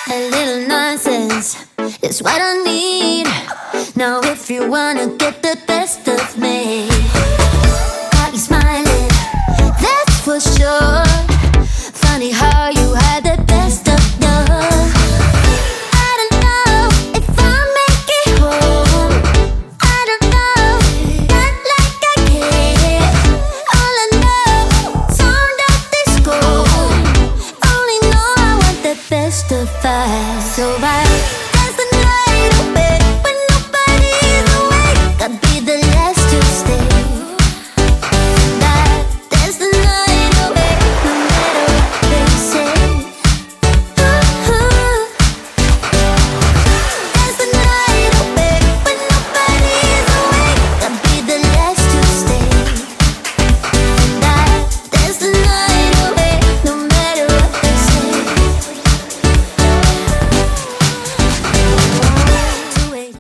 A little nonsense is what I need. Now if you wanna get the best of me, got you smiling, that's for sure. Funny how you had the best of love. I don't know if I'll make it home. I don't know, not like I care. All I know, sound of disco. Only know I want the best of us. So bye.